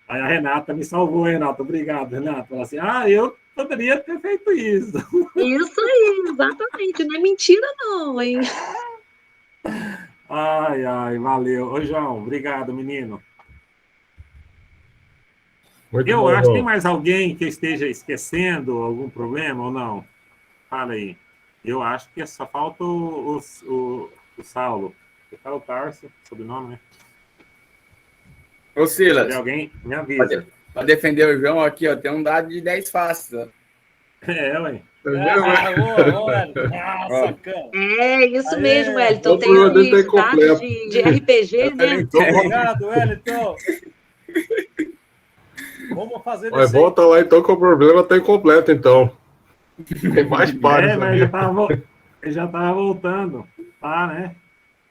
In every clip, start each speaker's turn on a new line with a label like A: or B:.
A: Aí a Renata me salvou, Renata. Obrigado, Renata. Ela assim, eu poderia ter feito isso.
B: Isso aí, exatamente. Não é mentira, não, hein?
A: Ai, valeu. Ô, João, obrigado, menino.
C: Muito
A: Eu
C: bom,
A: acho, tem
C: João.
A: mais alguém que esteja esquecendo algum problema ou não? Fala aí. Eu acho que só falta o Saulo. Que tá o Tarso, sobrenome, né?
D: Ô,
A: Se tiver
D: Silas,
A: alguém, me avisa.
D: para defender o João aqui, ó, tem um dado de 10 fáceis. Ó.
A: Ué.
E: Sacana.
B: É isso mesmo, Wellington.
C: O
B: Tem
C: problema dele tá
B: os dados
C: incompleto.
B: de RPG, né?
E: Obrigado, Wellington. Vamos fazer
C: Mas
E: desse aí.
C: volta lá então que o problema tá incompleto, então. Tem mais pares
A: Mas
C: ali.
A: ele já tava voltando. Tá, né?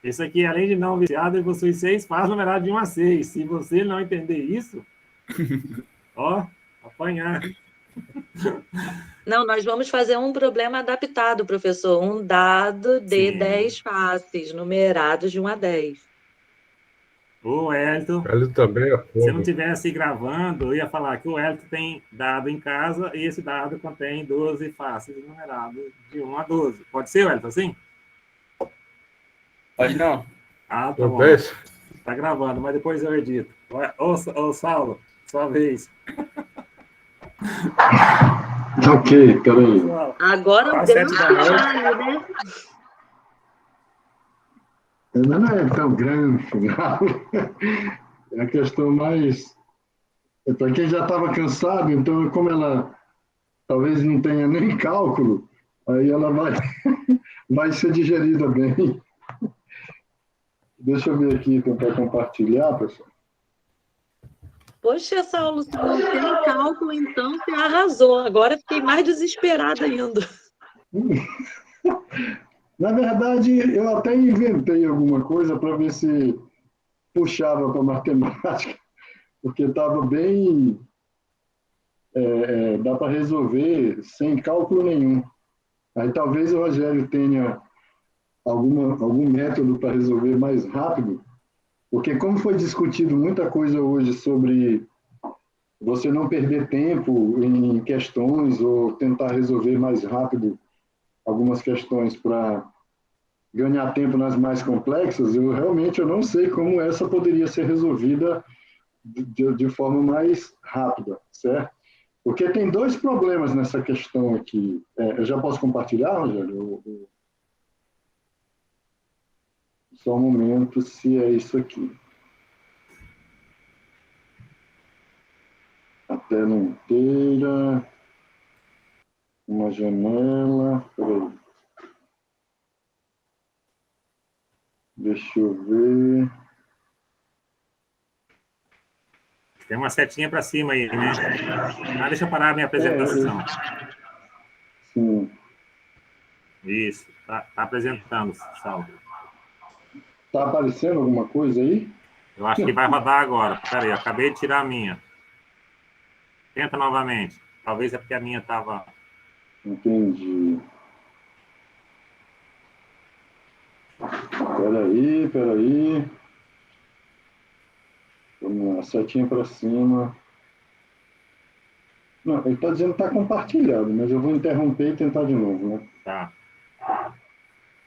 A: Esse aqui, além de não viciado, ele possui 6 fases numeradas de 1 a 6. Se você não entender isso, ó, apanhar.
B: Não, nós vamos fazer um problema adaptado, professor. Um dado de
A: Sim.
B: 10 faces, numerados de 1 a 10.
A: O Wellington,
C: Ele também é
A: se eu não
C: fogo.
A: estivesse gravando, eu ia falar que o Wellington tem dado em casa e esse dado contém 12 faces numeradas de 1 a 12. Pode ser, Wellington, assim?
D: Pode não.
A: Tá
C: Por
A: bom.
C: vez?
A: Tá gravando, mas depois eu edito. Ô Saulo, sua vez.
F: Ok, peraí.
B: Agora o
A: Quase
B: grande
A: 7 da noite.
B: finale, né?
F: Não é tão grande, final. É a questão mais. Para quem já estava cansado, então, como ela talvez não tenha nem cálculo, aí ela vai ser digerida bem. Deixa eu ver aqui, tentar compartilhar, pessoal.
B: Poxa, Saulo, se não tem cálculo, então você arrasou. Agora fiquei mais desesperada ainda.
F: Na verdade, eu até inventei alguma coisa para ver se puxava para matemática, porque estava bem. Dá para resolver sem cálculo nenhum. Aí talvez o Rogério tenha algum método para resolver mais rápido, porque como foi discutido muita coisa hoje sobre você não perder tempo em questões ou tentar resolver mais rápido algumas questões para ganhar tempo nas mais complexas, eu realmente não sei como essa poderia ser resolvida de forma mais rápida, certo? Porque tem dois problemas nessa questão aqui. Eu já posso compartilhar, Rogério? Só um momento, se é isso aqui. A tela inteira. Uma janela. Peraí. Deixa eu ver.
A: Tem uma setinha para cima aí, né? Deixa eu parar a minha apresentação.
F: Sim.
A: Isso, tá apresentando, Saulo.
F: Tá aparecendo alguma coisa aí?
A: Eu acho que vai rodar agora. Peraí, eu acabei de tirar a minha. Tenta novamente. Talvez é porque a minha estava...
F: Entendi. Peraí. Vamos lá, setinha para cima. Não, ele está dizendo que está compartilhado, mas eu vou interromper e tentar de novo, né?
A: Tá.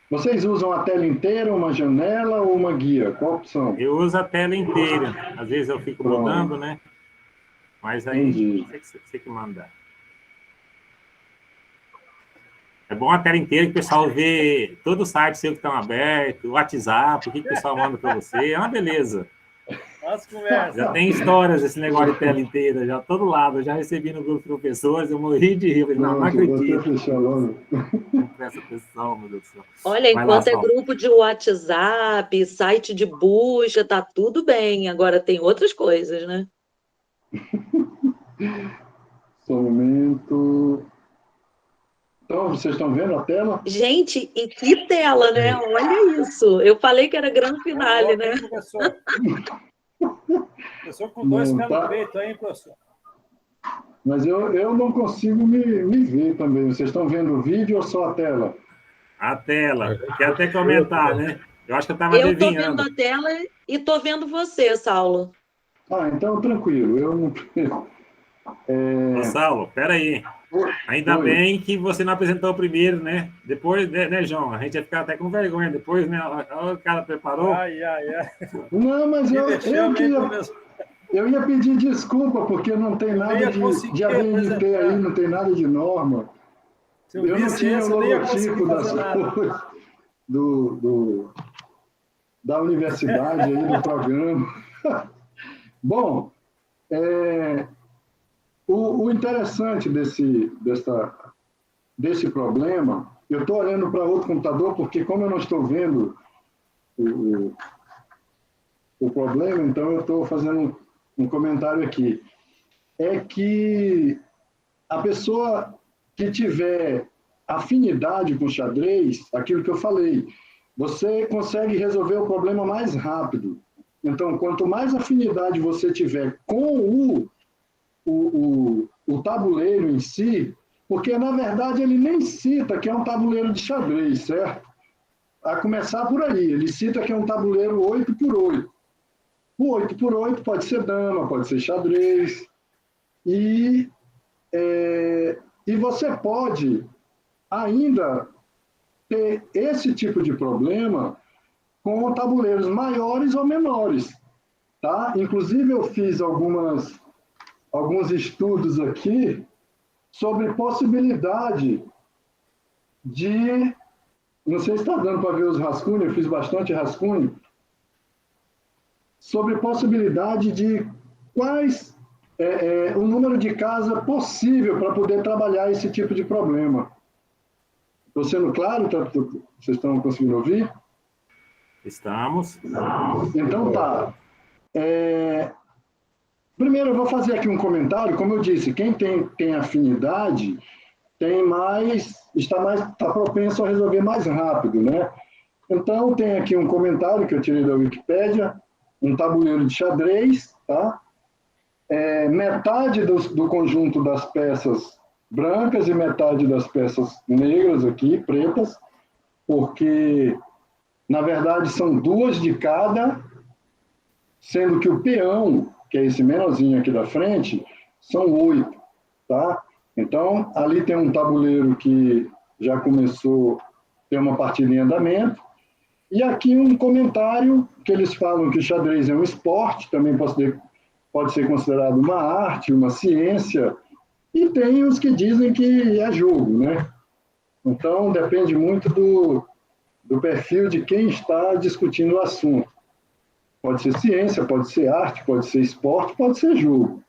F: Vocês usam a tela inteira, uma janela ou uma guia? Qual a opção?
A: Eu uso a tela inteira. Às vezes eu fico mudando, né? Mas aí você que manda. É bom a tela inteira que o pessoal vê todo o site seu que estão aberto, o WhatsApp, o que o pessoal manda para você. É uma beleza.
E: Nossa, conversa.
A: Já tem histórias esse negócio de tela inteira, já todo lado. Eu já recebi no grupo de professores, eu morri de rir. Não acredito. Presta atenção, meu Deus do céu.
B: Olha, enquanto é grupo de WhatsApp, site de busca, tá tudo bem. Agora tem outras coisas, né?
F: Só um momento. Então, vocês estão vendo a tela?
B: Gente, e que tela, né? Olha isso. Eu falei que era grande finale, né?
E: Professor com dois pés no peito aí, professor.
F: Mas eu não consigo me ver também. Vocês estão vendo o vídeo ou só a tela?
A: A tela. Quer até comentar, né? Eu acho que eu estava adivinhando.
B: Eu estou vendo a tela e estou vendo você, Saulo.
F: Ah, então tranquilo. Eu não.
A: Ô, Saulo, peraí. Ainda
F: Oi.
A: bem que você não apresentou primeiro, né? Depois, né, João? A gente ia ficar até com vergonha depois, né? O cara preparou.
E: Ai, ai, ai.
F: Não, mas
E: Que
F: eu
E: vexame, hein,
F: queria.
E: professor?
F: Eu ia pedir desculpa, porque não tem
E: Eu nem
F: nada
E: ia
F: de
E: conseguir
F: ABNT aí,
E: apresentar.
F: não tem nada de norma.
E: Se eu
F: Eu não
E: visse
F: tinha
E: esse,
F: o
E: eu nem ia conseguir
F: logotipo
E: fazer
F: das
E: nada.
F: coisas da universidade aí, do programa. Bom, o interessante desse problema, eu estou olhando para outro computador, porque como eu não estou vendo o problema, então eu estou fazendo um comentário aqui. É que a pessoa que tiver afinidade com xadrez, aquilo que eu falei, você consegue resolver o problema mais rápido. Então, quanto mais afinidade você tiver com o tabuleiro em si, porque, na verdade, ele nem cita que é um tabuleiro de xadrez, certo? A começar por aí, ele cita que é um tabuleiro 8x8. O 8x8 pode ser dama, pode ser xadrez, e você pode ainda ter esse tipo de problema com tabuleiros maiores ou menores, tá? Inclusive, eu fiz alguns estudos aqui sobre possibilidade de... Não sei se está dando para ver os rascunhos, eu fiz bastante rascunho, sobre possibilidade de quais o número de casa possível para poder trabalhar esse tipo de problema. Estou sendo claro? Vocês estão conseguindo ouvir?
A: Estamos.
F: Então tá. Primeiro eu vou fazer aqui um comentário. Como eu disse, quem tem afinidade está propenso a resolver mais rápido, né? Então tem aqui um comentário que eu tirei da Wikipédia, um tabuleiro de xadrez, tá? Metade do conjunto das peças brancas e metade das peças negras aqui, pretas, porque, na verdade, são 2 de cada, sendo que o peão, que é esse menorzinho aqui da frente, são 8, tá? Então, ali tem um tabuleiro que já começou a ter uma partida em andamento, e aqui um comentário que eles falam que o xadrez é um esporte, também pode ser considerado uma arte, uma ciência, e tem os que dizem que é jogo, né? Então, depende muito do perfil de quem está discutindo o assunto. Pode ser ciência, pode ser arte, pode ser esporte, pode ser jogo.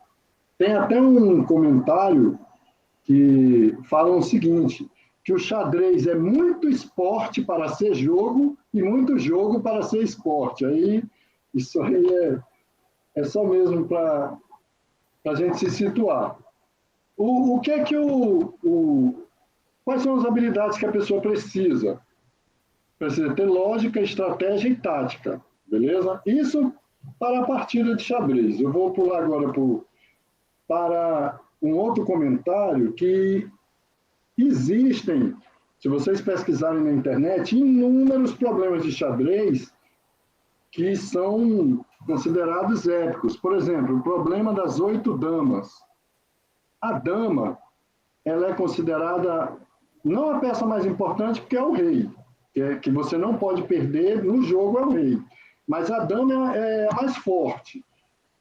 F: Tem até um comentário que fala o seguinte, que o xadrez é muito esporte para ser jogo e muito jogo para ser esporte. Aí, isso aí é só mesmo para a gente se situar. O que é que quais são as habilidades que a pessoa precisa? Precisa ter lógica, estratégia e tática, beleza? Isso para a partida de xadrez. Eu vou pular agora para um outro comentário que existem, se vocês pesquisarem na internet, inúmeros problemas de xadrez que são considerados épicos. Por exemplo, o problema das 8 damas. A dama, ela é considerada não a peça mais importante, porque é o rei, que você não pode perder no jogo, é o rei. Mas a dama é a mais forte.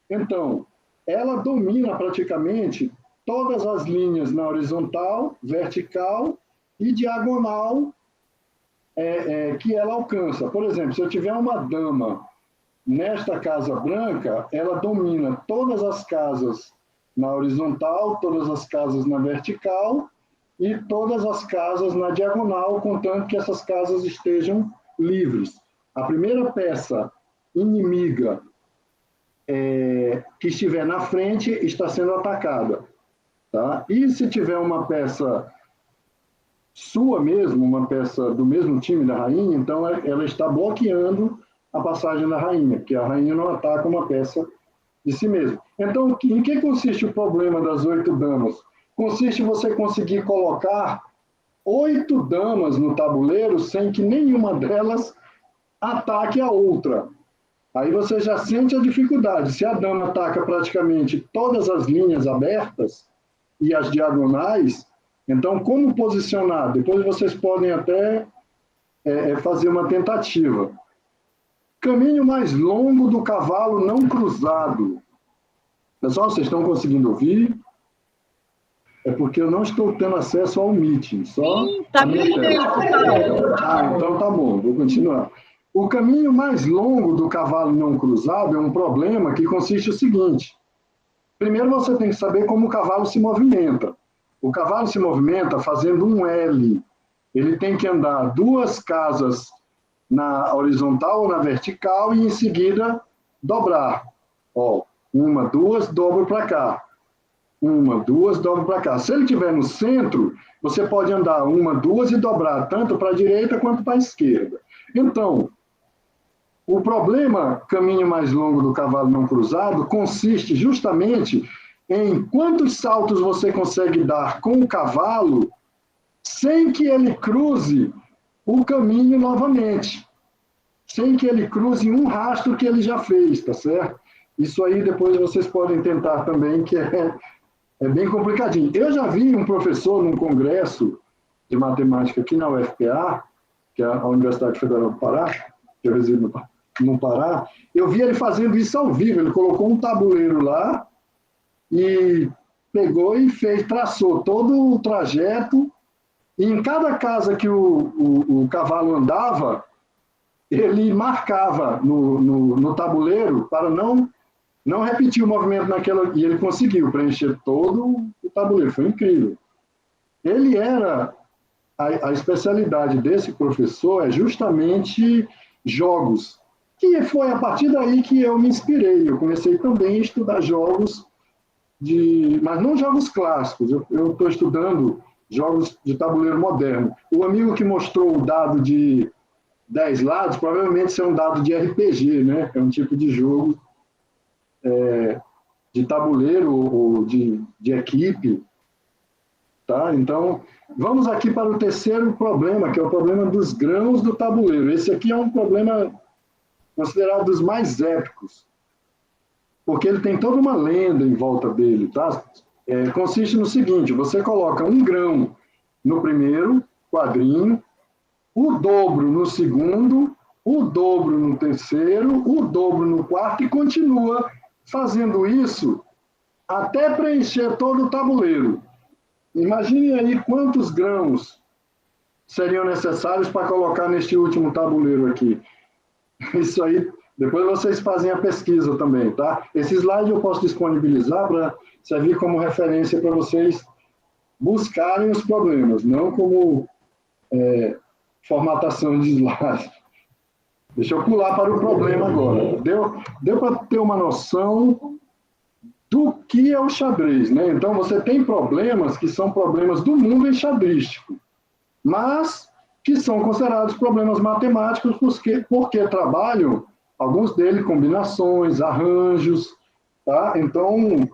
F: Então, ela domina praticamente todas as linhas na horizontal, vertical e diagonal que ela alcança. Por exemplo, se eu tiver uma dama nesta casa branca, ela domina todas as casas na horizontal, todas as casas na vertical e todas as casas na diagonal, contanto que essas casas estejam livres. A primeira peça inimiga que estiver na frente está sendo atacada. Tá? E se tiver uma peça sua mesmo, uma peça do mesmo time da rainha, então ela está bloqueando a passagem da rainha, porque a rainha não ataca uma peça de si mesma. Então, em que consiste o problema das 8 damas? Consiste em você conseguir colocar 8 damas no tabuleiro sem que nenhuma delas ataque a outra. Aí você já sente a dificuldade. Se a dama ataca praticamente todas as linhas abertas e as diagonais, então como posicionar? Depois vocês podem até fazer uma tentativa. Caminho mais longo do cavalo não cruzado. Pessoal, vocês estão conseguindo ouvir? É porque eu não estou tendo acesso ao meeting. Só
B: Tá perfeito, Paulo.
F: então tá bom, vou continuar. O caminho mais longo do cavalo não cruzado é um problema que consiste no seguinte. Primeiro você tem que saber como o cavalo se movimenta. O cavalo se movimenta fazendo um L. Ele tem que andar 2 casas na horizontal ou na vertical e em seguida dobrar. Ó, 1, 2, dobro para cá. 1, 2, dobro para cá. Se ele estiver no centro, você pode andar 1, 2 e dobrar tanto para a direita quanto para a esquerda. Então, o problema, caminho mais longo do cavalo não cruzado, consiste justamente em quantos saltos você consegue dar com o cavalo sem que ele cruze o caminho novamente, sem que ele cruze um rastro que ele já fez, tá certo? Isso aí depois vocês podem tentar também, que é bem complicadinho. Eu já vi um professor num congresso de matemática aqui na UFPA, que é a Universidade Federal do Pará, que eu resido no Pará, eu vi ele fazendo isso ao vivo. Ele colocou um tabuleiro lá e pegou e traçou todo o trajeto, e em cada casa que o cavalo andava, ele marcava no tabuleiro para não repetir o movimento naquela... E ele conseguiu preencher todo o tabuleiro. Foi incrível. Ele era... A especialidade desse professor é justamente jogos. Que foi a partir daí que eu me inspirei. Eu comecei também a estudar jogos mas não jogos clássicos. Eu estou estudando jogos de tabuleiro moderno. O amigo que mostrou o dado de 10 lados, provavelmente isso é um dado de RPG, né? É um tipo de jogo de tabuleiro ou de equipe. Tá? Então, vamos aqui para o terceiro problema, que é o problema dos grãos do tabuleiro. Esse aqui é um problema considerado dos mais épicos, porque ele tem toda uma lenda em volta dele. Tá? Consiste no seguinte: você coloca um grão no primeiro quadrinho, o dobro no segundo, o dobro no terceiro, o dobro no quarto, e continua fazendo isso até preencher todo o tabuleiro. Imagine aí quantos grãos seriam necessários para colocar neste último tabuleiro aqui. Isso aí, depois vocês fazem a pesquisa também, tá? Esse slide eu posso disponibilizar para servir como referência para vocês buscarem os problemas, não como formatação de slide. Deixa eu pular para o problema agora. Deu para ter uma noção do que é o xadrez, né? Então, você tem problemas que são problemas do mundo enxadrístico, mas que são considerados problemas matemáticos porque trabalham, alguns deles, combinações, arranjos, tá? Então,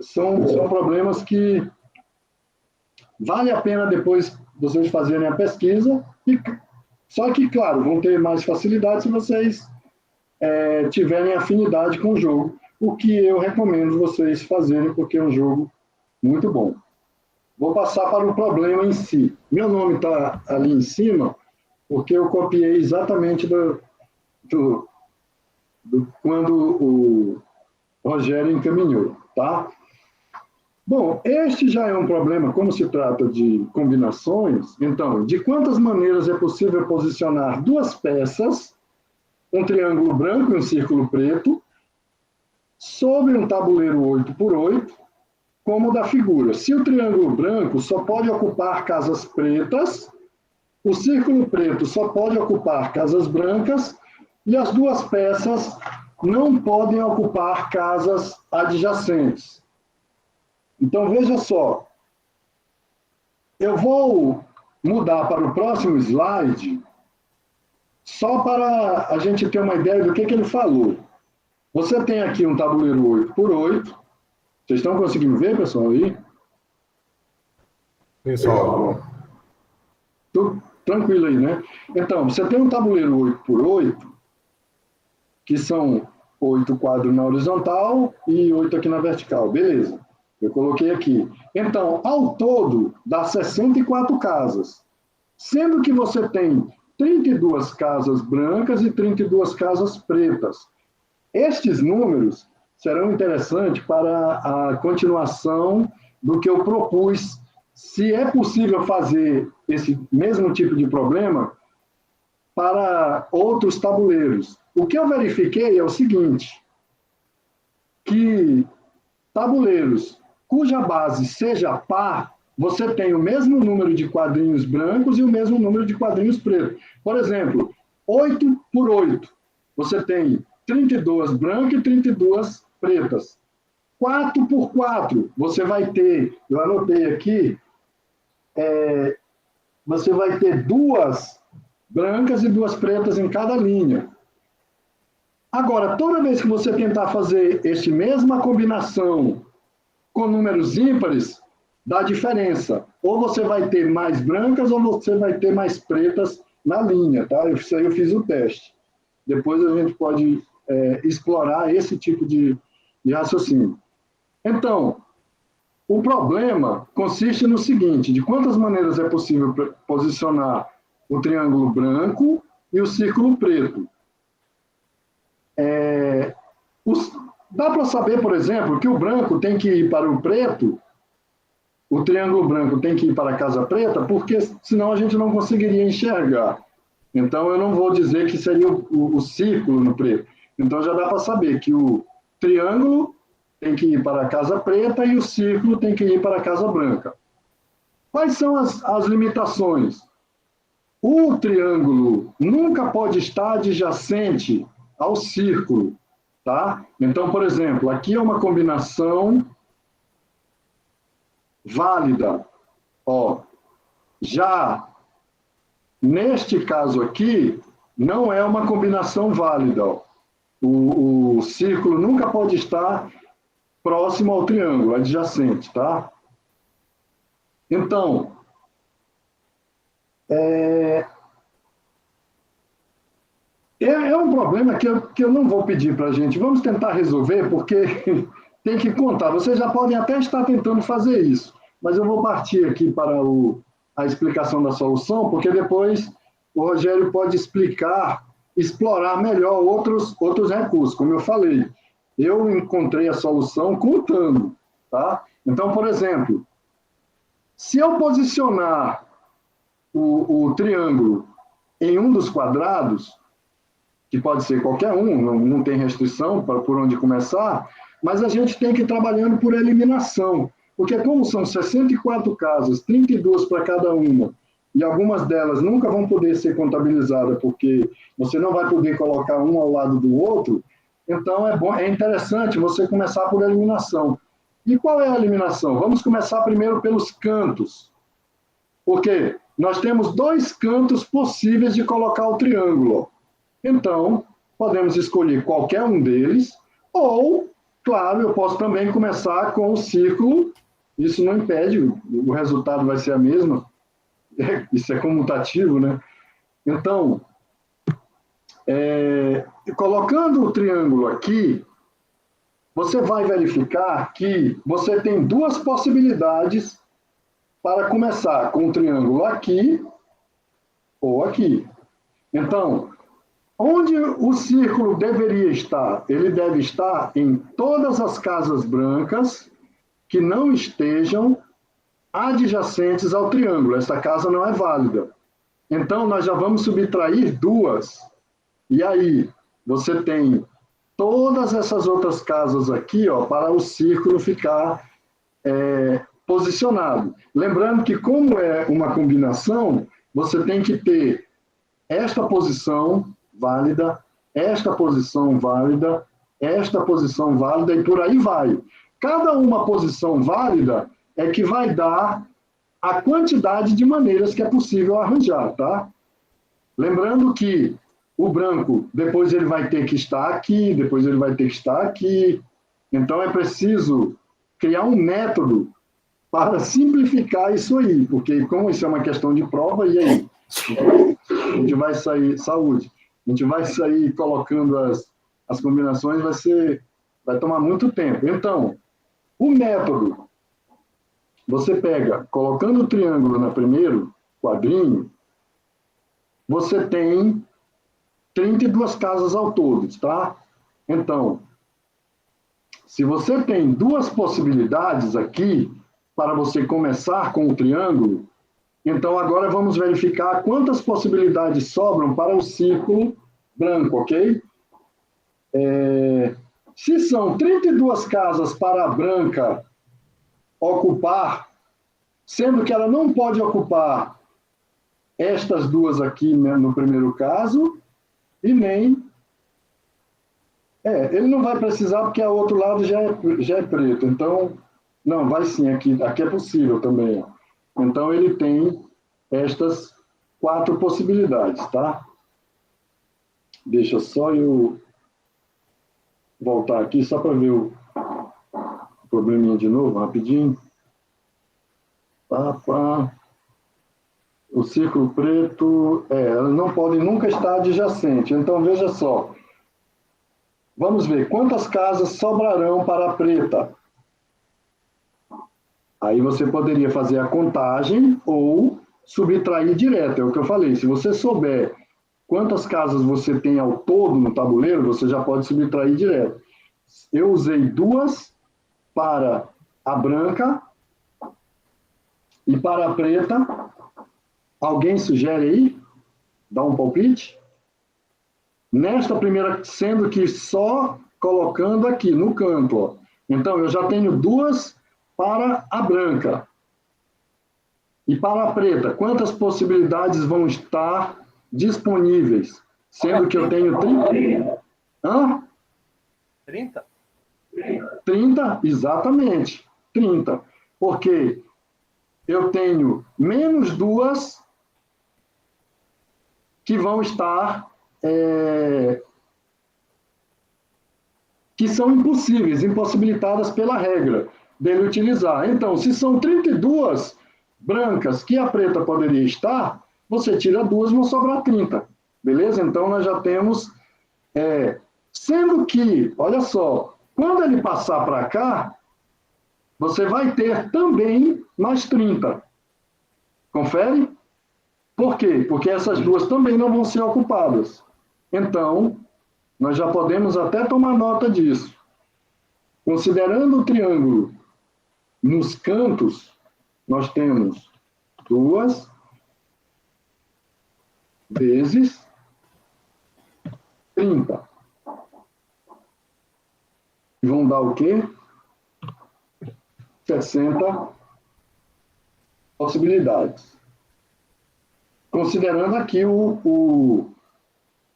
F: são problemas que vale a pena depois vocês fazerem a pesquisa, só que, claro, vão ter mais facilidade se vocês tiverem afinidade com o jogo, o que eu recomendo vocês fazerem, porque é um jogo muito bom. Vou passar para o problema em si. Meu nome está ali em cima, porque eu copiei exatamente quando o Rogério encaminhou, tá? Bom, este já é um problema, como se trata de combinações. Então, de quantas maneiras é possível posicionar 2 peças, um triângulo branco e um círculo preto, sobre um tabuleiro 8x8, como o da figura. Se o triângulo branco só pode ocupar casas pretas, o círculo preto só pode ocupar casas brancas, e as 2 peças não podem ocupar casas adjacentes. Então, veja só. Eu vou mudar para o próximo slide, só para a gente ter uma ideia do que ele falou. Você tem aqui um tabuleiro 8x8. Vocês estão conseguindo ver, pessoal, aí?
C: Pessoal,
F: Tudo tranquilo aí, né? Então, você tem um tabuleiro 8x8 que são 8 quadros na horizontal e 8 aqui na vertical. Beleza, eu coloquei aqui. Então, ao todo, dá 64 casas, sendo que você tem 32 casas brancas e 32 casas pretas. Estes números serão interessantes para a continuação do que eu propus, se é possível fazer esse mesmo tipo de problema para outros tabuleiros. O que eu verifiquei é o seguinte, que tabuleiros cuja base seja par, você tem o mesmo número de quadrinhos brancos e o mesmo número de quadrinhos pretos. Por exemplo, 8 por 8, você tem 32 brancas e 32 pretas. 4 por 4, você vai ter, eu anotei aqui, você vai ter 2 brancas e 2 pretas em cada linha. Agora, toda vez que você tentar fazer esta mesma combinação com números ímpares, dá diferença. Ou você vai ter mais brancas ou você vai ter mais pretas na linha, tá? Isso aí eu fiz o teste. Depois a gente pode explorar esse tipo de raciocínio. Então, o problema consiste no seguinte, de quantas maneiras é possível posicionar o triângulo branco e o círculo preto. Dá para saber, por exemplo, que o branco tem que ir para o preto, o triângulo branco tem que ir para a casa preta, porque senão a gente não conseguiria enxergar. Então, eu não vou dizer que seria o círculo no preto. Então, já dá para saber que o triângulo tem que ir para a casa preta e o círculo tem que ir para a casa branca. Quais são as limitações? O triângulo nunca pode estar adjacente ao círculo, tá? Então, por exemplo, aqui é uma combinação válida. Ó, já neste caso aqui, não é uma combinação válida. Ó. O círculo nunca pode estar próximo ao triângulo, adjacente, tá? Então, é um problema que eu não vou pedir para a gente. Vamos tentar resolver, porque tem que contar. Vocês já podem até estar tentando fazer isso, mas eu vou partir aqui para a explicação da solução, porque depois o Rogério pode explorar melhor outros recursos. Como eu falei, eu encontrei a solução contando, tá? Então, por exemplo, se eu posicionar o triângulo em um dos quadrados, que pode ser qualquer um, não tem restrição por onde começar, mas a gente tem que ir trabalhando por eliminação, porque como são 64 casas, 32 para cada uma, e algumas delas nunca vão poder ser contabilizadas, porque você não vai poder colocar um ao lado do outro, então é interessante você começar por eliminação. E qual é a eliminação? Vamos começar primeiro pelos cantos, porque nós temos 2 cantos possíveis de colocar o triângulo. Então, podemos escolher qualquer um deles, ou, claro, eu posso também começar com o círculo, isso não impede, o resultado vai ser a mesma, isso é comutativo, né? Então, colocando o triângulo aqui, você vai verificar que você tem 2 possibilidades para começar com o triângulo aqui ou aqui. Então, onde o círculo deveria estar? Ele deve estar em todas as casas brancas que não estejam adjacentes ao triângulo. Essa casa não é válida. Então, nós já vamos subtrair 2. E aí, você tem todas essas outras casas aqui, ó, para o círculo ficar posicionado. Lembrando que, como é uma combinação, você tem que ter esta posição válida, esta posição válida, esta posição válida, e por aí vai. Cada uma posição válida é que vai dar a quantidade de maneiras que é possível arranjar, tá? Lembrando que o branco, depois ele vai ter que estar aqui, depois ele vai ter que estar aqui. Então, é preciso criar um método para simplificar isso aí, porque como isso é uma questão de prova, e aí? A gente vai sair, saúde, a gente vai sair colocando as combinações vai tomar muito tempo. Então, o método, você pega, colocando o triângulo no primeiro quadrinho, você tem 32 casas ao todo, tá? Então, se você tem duas possibilidades aqui, para você começar com o triângulo, então agora vamos verificar quantas possibilidades sobram para o círculo branco, ok? Se são 32 casas para a branca ocupar, sendo que ela não pode ocupar estas duas aqui, né, no primeiro caso, e nem... ele não vai precisar porque o outro lado já é preto, então... Não, vai sim, aqui é possível também. Ó. Então, ele tem estas 4 possibilidades, tá? Deixa só eu voltar aqui, só para ver o probleminha de novo, rapidinho. O círculo preto, elas não podem nunca estar adjacente. Então, veja só. Vamos ver quantas casas sobrarão para a preta. Aí você poderia fazer a contagem ou subtrair direto, é o que eu falei. Se você souber quantas casas você tem ao todo no tabuleiro, você já pode subtrair direto. Eu usei 2 para a branca e para a preta. Alguém sugere aí? Dá um palpite? Nesta primeira, sendo que só colocando aqui no canto, ó. Então, eu já tenho 2 para a branca. E para a preta, quantas possibilidades vão estar disponíveis? Sendo que eu tenho 30. Hã?
E: 30?
F: 30, exatamente. 30. Porque eu tenho menos 2 que vão estar... que são impossibilitadas pela regra dele utilizar. Então, se são 32 brancas que a preta poderia estar, você tira 2, vão sobrar 30. Beleza? Então, nós já temos... sendo que, olha só, quando ele passar para cá, você vai ter também mais 30. Confere? Por quê? Porque essas 2 também não vão ser ocupadas. Então, nós já podemos até tomar nota disso. Considerando o triângulo nos cantos, nós temos 2 vezes 30. Vão dar o quê? 60 possibilidades. Considerando aqui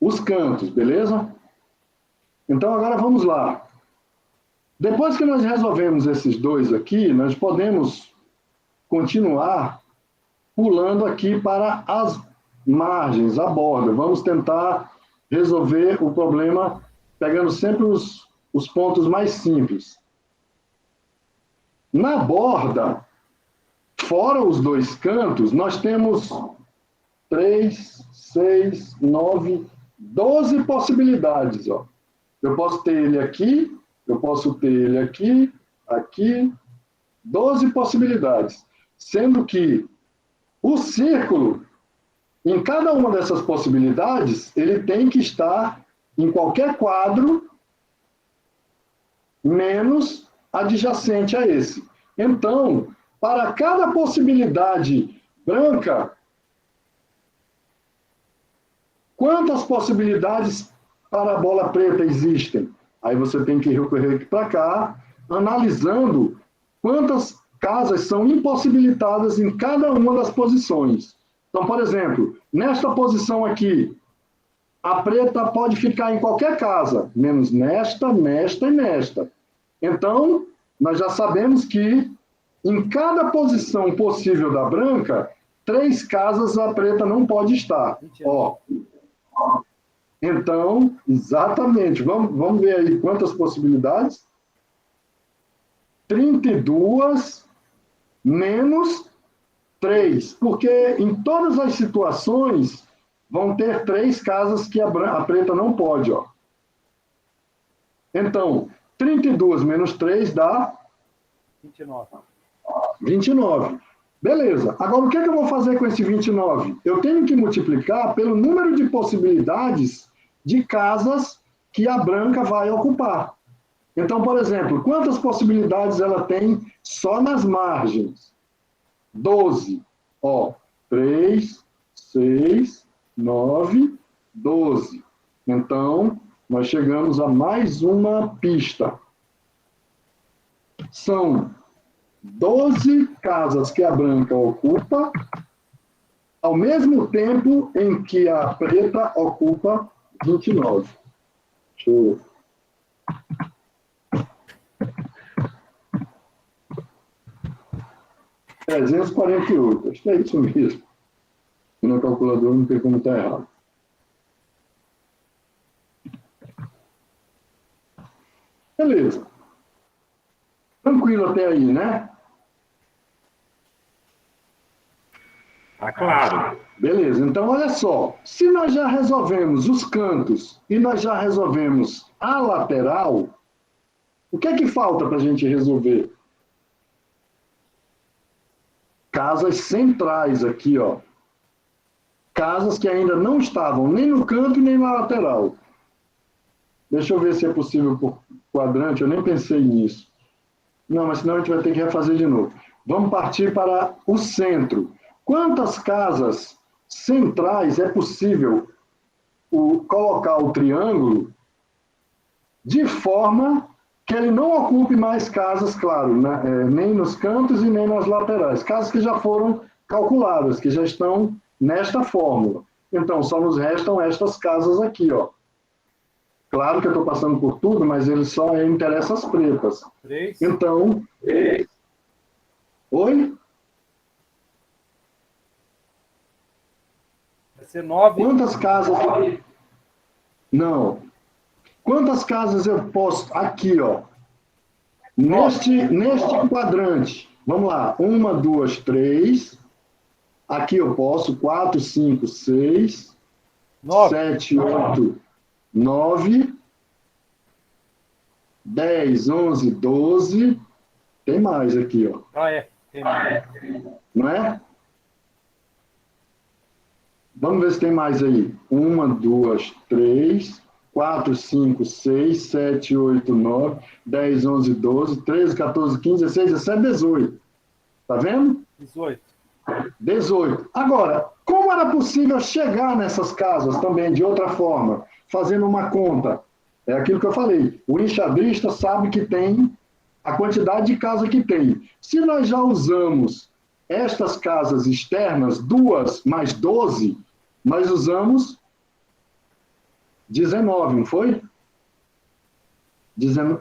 F: os cantos, beleza? Então, agora vamos lá. Depois que nós resolvemos esses 2 aqui, nós podemos continuar pulando aqui para as margens, a borda. Vamos tentar resolver o problema pegando sempre os pontos mais simples. Na borda, fora os 2 cantos, nós temos 3, 6, 9, 12 possibilidades. Ó. Eu posso ter ele aqui, eu posso ter ele aqui, aqui, 12 possibilidades. Sendo que o círculo, em cada uma dessas possibilidades, ele tem que estar em qualquer quadro menos adjacente a esse. Então, para cada possibilidade branca, quantas possibilidades para a bola preta existem? Aí você tem que recorrer para cá, analisando quantas casas são impossibilitadas em cada uma das posições. Então, por exemplo, nesta posição aqui, a preta pode ficar em qualquer casa, menos nesta, nesta e nesta. Então, nós já sabemos que em cada posição possível da branca, 3 casas a preta não pode estar. Ó. Então, exatamente, vamos ver aí quantas possibilidades. 32 menos 3, porque em todas as situações vão ter 3 casas que a preta não pode. Ó. Então, 32 menos 3 dá
E: 29.
F: 29. Beleza. Agora, o que é que eu vou fazer com esse 29? Eu tenho que multiplicar pelo número de possibilidades de casas que a branca vai ocupar. Então, por exemplo, quantas possibilidades ela tem só nas margens? 12. Ó, 3, 6, 9, 12. Então, nós chegamos a mais uma pista. São 12 casas que a branca ocupa, ao mesmo tempo em que a preta ocupa 29. Deixa eu... 348, acho que é isso mesmo. E no calculador não tem como estar errado. Beleza. Tranquilo até aí, né?
A: Tá claro.
F: Beleza, então olha só. Se nós já resolvemos os cantos e nós já resolvemos a lateral, o que é que falta para a gente resolver? Casas centrais aqui, ó. Casas que ainda não estavam nem no canto nem na lateral. Deixa eu ver se é possível por quadrante, eu nem pensei nisso. Não, mas senão a gente vai ter que refazer de novo. Vamos partir para o centro. Quantas casas centrais é possível colocar o triângulo de forma que ele não ocupe mais casas, claro, né? Nem nos cantos e nem nas laterais. Casas que já foram calculadas, que já estão nesta fórmula. Então, só nos restam estas casas aqui, ó. Claro que eu estou passando por tudo, mas ele só interessa as pretas.
E: 3.
F: Então... Oi?
E: Vai ser 9.
F: Quantas casas... Não. Quantas casas eu posso... Aqui, ó. Neste quadrante. Vamos lá. 1, 2, 3. Aqui eu posso. 4, 5, 6.
E: 9.
F: 7, 8, 9. 10, 11, 12. Tem mais aqui, ó.
E: Ah, é. Tem mais.
F: Não é? Vamos ver se tem mais aí. 1, 2, 3, 4, 5, 6, 7, 8, 9, 10, 11, 12, 13, 14, 15, 16, 17, 18. Tá vendo?
E: 18.
F: 18. Agora, como era possível chegar nessas casas também de outra forma? Fazendo uma conta. É aquilo que eu falei. O enxadrista sabe que tem a quantidade de casa que tem. Se nós já usamos estas casas externas, 2 mais 12, nós usamos 19, não foi?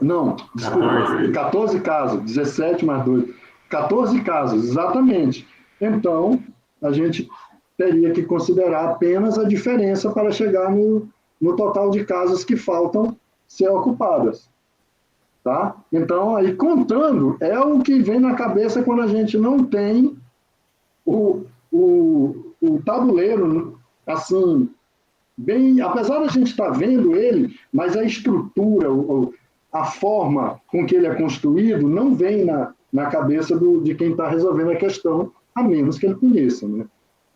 F: Não, desculpa, 14 casas, 17 mais 2. 14 casas, exatamente. Então, a gente teria que considerar apenas a diferença para chegar no total de casas que faltam ser ocupadas. Tá? Então, aí contando, é o que vem na cabeça quando a gente não tem o tabuleiro, assim, bem, apesar da gente estar vendo ele, mas a estrutura, a forma com que ele é construído não vem na cabeça de quem está resolvendo a questão, a menos que ele conheça, né?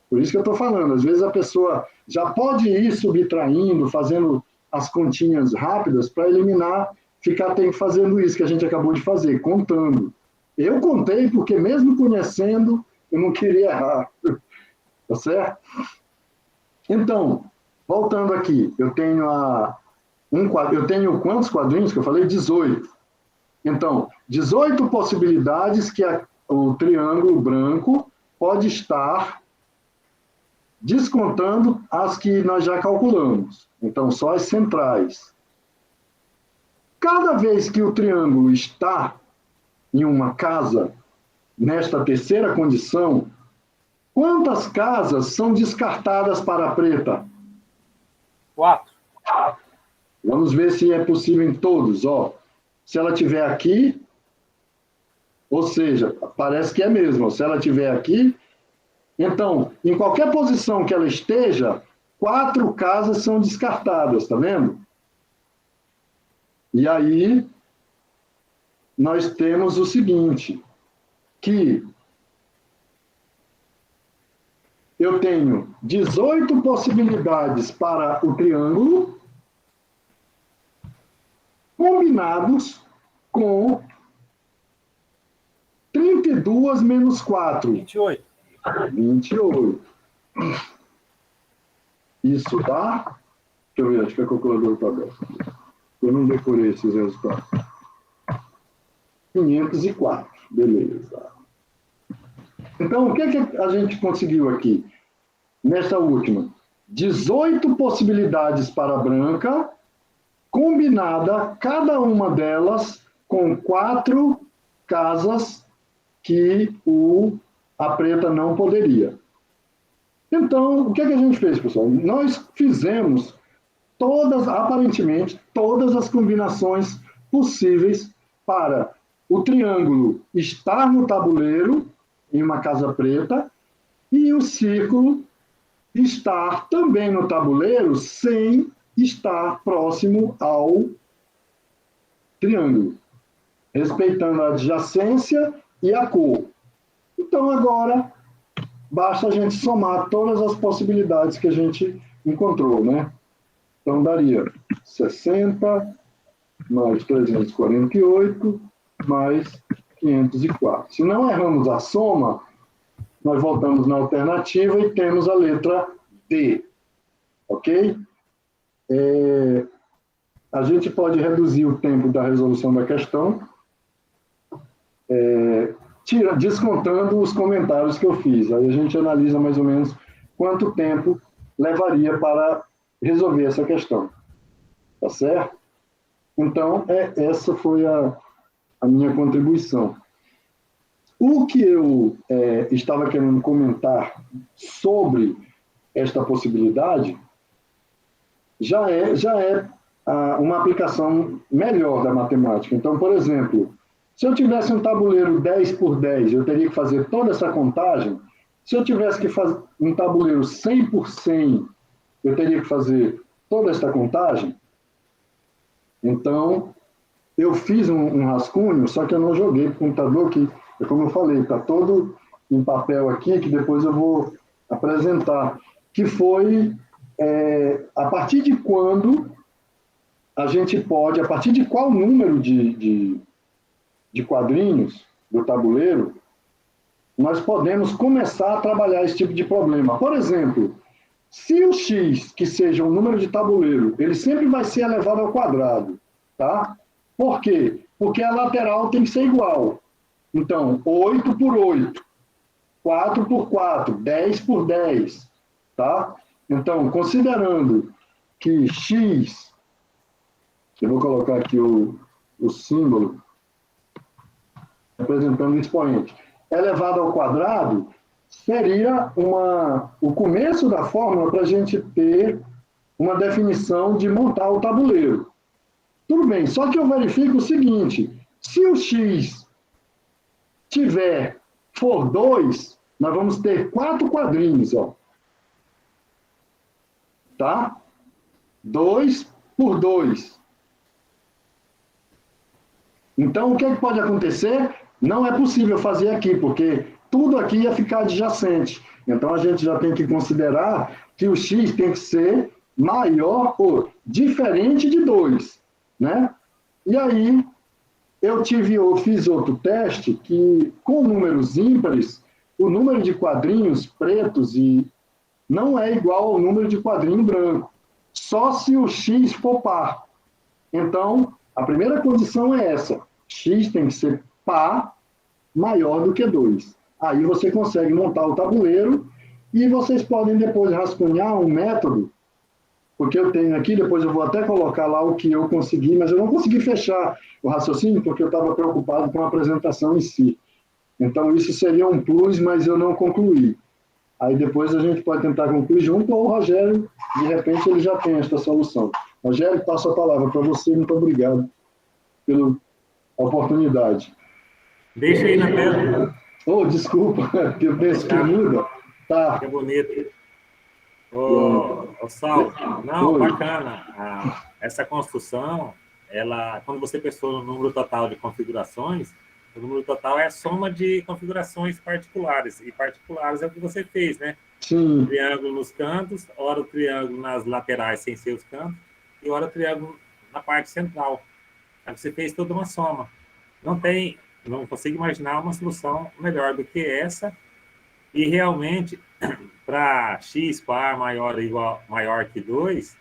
F: Por isso que eu estou falando, às vezes a pessoa já pode ir subtraindo, fazendo as continhas rápidas para eliminar, fazendo isso que a gente acabou de fazer, contando. Eu contei porque mesmo conhecendo, eu não queria errar. Tá certo? Então, voltando aqui, eu tenho quantos quadrinhos que eu falei? 18. Então, 18 possibilidades que o triângulo branco pode estar descontando as que nós já calculamos. Então, só as centrais. Cada vez que o triângulo está em uma casa, nesta terceira condição, quantas casas são descartadas para a preta?
E: 4.
F: Vamos ver se é possível em todos. Ó. Se ela estiver aqui, ou seja, parece que é mesmo. Se ela estiver aqui, então, em qualquer posição que ela esteja, 4 casas são descartadas, tá vendo? E aí, nós temos o seguinte, que eu tenho 18 possibilidades para o triângulo, combinados com 32 menos 4.
E: 28.
F: 28. Isso dá? Deixa eu ver, acho que a calculadora está aberta. Eu não decorei esses resultados. 504. Beleza. Então, o que a gente conseguiu aqui? Nessa última, 18 possibilidades para a branca, combinada, cada uma delas, com 4 casas que a preta não poderia. Então, o que a gente fez, pessoal? Nós fizemos aparentemente, todas as combinações possíveis para o triângulo estar no tabuleiro, em uma casa preta, e o círculo estar também no tabuleiro sem estar próximo ao triângulo, respeitando a adjacência e a cor. Então, agora, basta a gente somar todas as possibilidades que a gente encontrou, né? Então, daria 60 mais 348 mais 504. Se não erramos a soma, nós voltamos na alternativa e temos a letra D. Ok? A gente pode reduzir o tempo da resolução da questão, descontando os comentários que eu fiz. Aí a gente analisa mais ou menos quanto tempo levaria para resolver essa questão. Tá certo? Então, essa foi a minha contribuição. O que eu estava querendo comentar sobre esta possibilidade já é uma aplicação melhor da matemática. Então, por exemplo, se eu tivesse um tabuleiro 10 por 10, eu teria que fazer toda essa contagem. Se eu tivesse que fazer um tabuleiro 100 por 100, eu teria que fazer toda essa contagem. Então, eu fiz um rascunho, só que eu não joguei para o computador, que, como eu falei, está todo em papel aqui, que depois eu vou apresentar, que foi a partir de quando a gente pode, a partir de qual número de quadrinhos do tabuleiro, nós podemos começar a trabalhar esse tipo de problema. Por exemplo, se o x, que seja um número de tabuleiro, ele sempre vai ser elevado ao quadrado, tá? Por quê? Porque a lateral tem que ser igual. Então, 8 por 8, 4 por 4, 10 por 10, tá? Então, considerando que x, eu vou colocar aqui o símbolo, representando o expoente, elevado ao quadrado, seria o começo da fórmula para a gente ter uma definição de montar o tabuleiro. Tudo bem, só que eu verifico o seguinte, se o x for 2, nós vamos ter 4 quadrinhos, ó. Tá? 2 por 2. Então, o que pode acontecer? Não é possível fazer aqui, porque tudo aqui ia ficar adjacente. Então, a gente já tem que considerar que o x tem que ser maior ou diferente de 2, né? E aí, eu fiz outro teste que, com números ímpares, o número de quadrinhos pretos não é igual ao número de quadrinho branco, só se o x for par. Então, a primeira condição é essa, x tem que ser par maior do que 2. Aí você consegue montar o tabuleiro e vocês podem depois rascunhar um método, porque eu tenho aqui, depois eu vou até colocar lá o que eu consegui, mas eu não consegui fechar o raciocínio porque eu estava preocupado com a apresentação em si. Então, isso seria um plus, mas eu não concluí. Aí depois a gente pode tentar concluir junto, ou o Rogério, de repente, ele já tem esta solução. Rogério, passo a palavra para você. Muito obrigado pela oportunidade.
A: Deixa aí na tela.
F: Oh, desculpa, que eu penso que muda. Tá.
A: Que bonito. Ô, Saulo, não,
F: Oi.
A: bacana. Essa construção quando você pensou no número total de configurações, o número total é a soma de configurações particulares. E particulares é o que você fez, né?
F: Sim,
A: Triângulo nos cantos, ora o triângulo nas laterais sem ser os cantos, e ora o triângulo na parte central. Aí você fez toda uma soma. Não consigo imaginar uma solução melhor do que essa. E realmente, para x par maior que 2,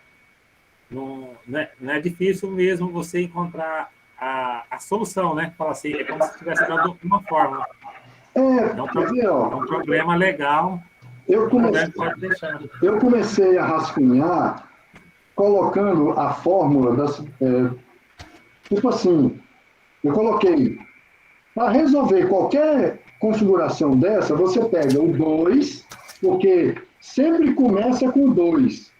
A: não é difícil mesmo você encontrar a solução, né? Fala assim, é como se tivesse dado uma fórmula.
F: quer ver,
A: É
F: ó,
A: um problema legal,
F: eu comecei,
A: pode deixar.
F: eu comecei a rascunhar colocando a fórmula tipo assim, eu coloquei, para resolver qualquer configuração dessa, você pega o 2, porque sempre começa com 2.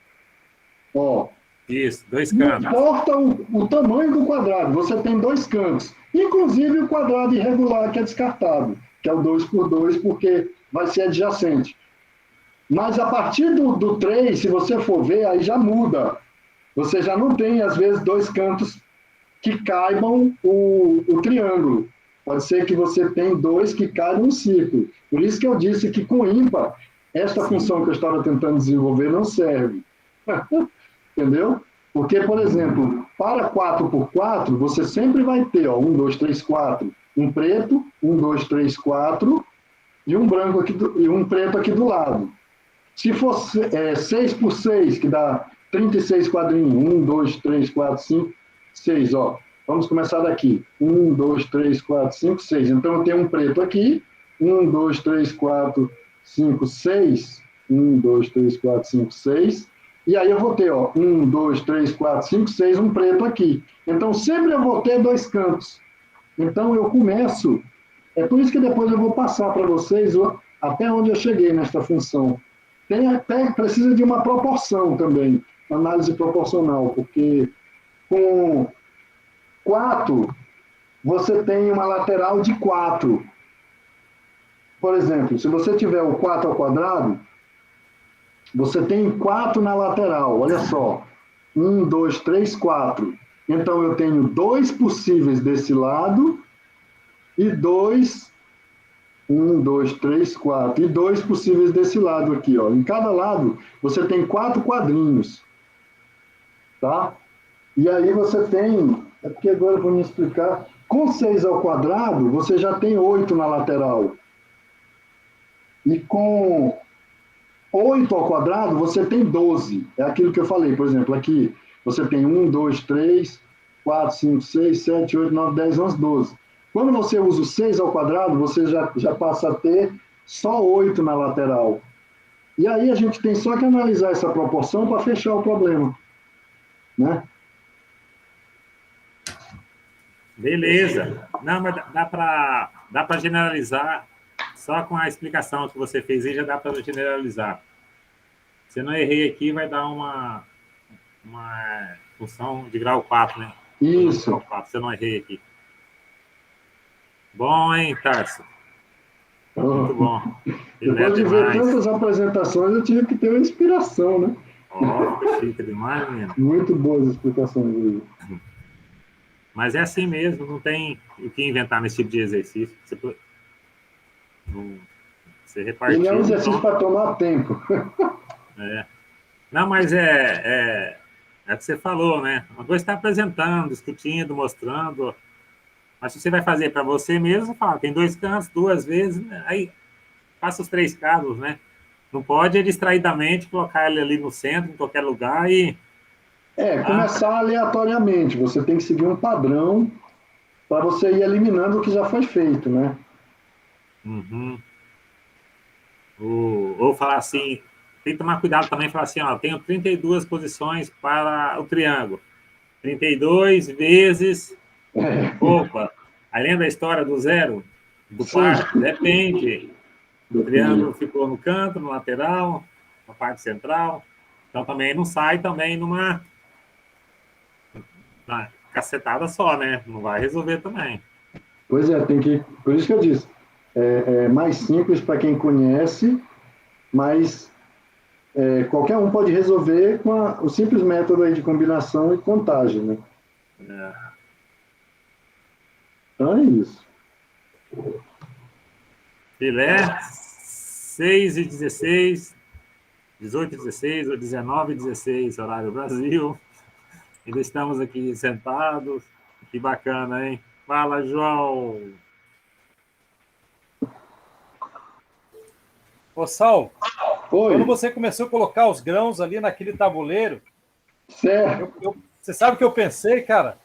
F: Ó,
A: Isso, 2
F: não
A: cantos.
F: importa o tamanho do quadrado, você tem 2 cantos. Inclusive o quadrado irregular que é descartado, que é o 2 por 2, porque vai ser adjacente. Mas a partir do 3, se você for ver, aí já muda. Você já não tem, às vezes, 2 cantos que caibam o triângulo. Pode ser que você tenha 2 que caibam no círculo. Por isso que eu disse que com ímpar, esta função que eu estava tentando desenvolver não serve. Entendeu? Porque, por exemplo, para 4 por 4, você sempre vai ter 1, 2, 3, 4, um preto, 1, 2, 3, 4, e um branco aqui e um preto aqui do lado. Se for 6 por 6, que dá 36 quadrinhos, 1, 2, 3, 4, 5, 6, ó. Vamos começar daqui. 1, 2, 3, 4, 5, 6. Então, eu tenho um preto aqui. 1, 2, 3, 4, 5, 6. 1, 2, 3, 4, 5, 6. E aí eu vou ter, ó, 1, 2, 3, 4, 5, 6, um preto aqui. Então, sempre eu vou ter 2 cantos. Então, eu começo... É por isso que depois eu vou passar para vocês até onde eu cheguei nesta função. Precisa de uma proporção também, análise proporcional, porque com 4, você tem uma lateral de 4. Por exemplo, se você tiver o 4 ao quadrado, você tem 4 na lateral, olha só. 1, 2, 3, 4. Então, eu tenho 2 possíveis desse lado e 2... 1, 2, 3, 4. E 2 possíveis desse lado aqui, ó. Em cada lado, você tem 4 quadrinhos. Tá? E aí você tem... É porque agora eu vou me explicar. Com 6 ao quadrado, você já tem 8 na lateral. E com 8 ao quadrado, você tem 12. É aquilo que eu falei, por exemplo, aqui. Você tem 1, 2, 3, 4, 5, 6, 7, 8, 9, 10, 11, 12. Quando você usa o 6 ao quadrado, você já passa a ter só 8 na lateral. E aí a gente tem só que analisar essa proporção para fechar o problema. Né?
A: Beleza. Não, mas dá para generalizar. Só com a explicação que você fez aí, já dá para generalizar. Se eu não errei aqui, vai dar uma função de grau 4, né?
F: Isso.
A: Grau 4, se eu não errei aqui. Bom, hein, Tarso? Muito bom.
F: Depois de ver tantas apresentações, eu tive que ter uma inspiração, né?
A: Ó, chique demais, menino.
F: Muito boas explicações aí.
A: Mas é assim mesmo, não tem o que inventar nesse tipo de exercício. Você repartiu.
F: Ele é um exercício para tomar tempo.
A: Não, mas é o que você falou, né? Uma coisa está apresentando, discutindo, mostrando. Mas se você vai fazer para você mesmo, você fala, tem 2 cantos, 2 vezes, né? Aí passa os 3 casos, né? Não pode distraidamente colocar ele ali no centro, em qualquer lugar e...
F: Começar aleatoriamente. Você tem que seguir um padrão para você ir eliminando o que já foi feito, né?
A: Uhum. Ou falar assim, tem que tomar cuidado também, falar assim, ó, tenho 32 posições para o triângulo. 32 vezes... Opa, aí lembra a história do zero? Do par? Depende. O triângulo ficou no canto, no lateral, na parte central. Então também não sai também numa cacetada só, né? Não vai resolver também.
F: Pois é, tem que... Por isso que eu disse. É mais simples para quem conhece, mas qualquer um pode resolver com o simples método aí de combinação e contagem, né? Então é isso.
A: Filé, 6h16, 18h16 ou 19h16, horário Brasil. Ainda estamos aqui sentados. Que bacana, hein? Fala, João.
E: Ô, Saulo,
F: Oi,
E: quando você começou a colocar os grãos ali naquele tabuleiro,
F: certo.
E: você sabe o que eu pensei, cara?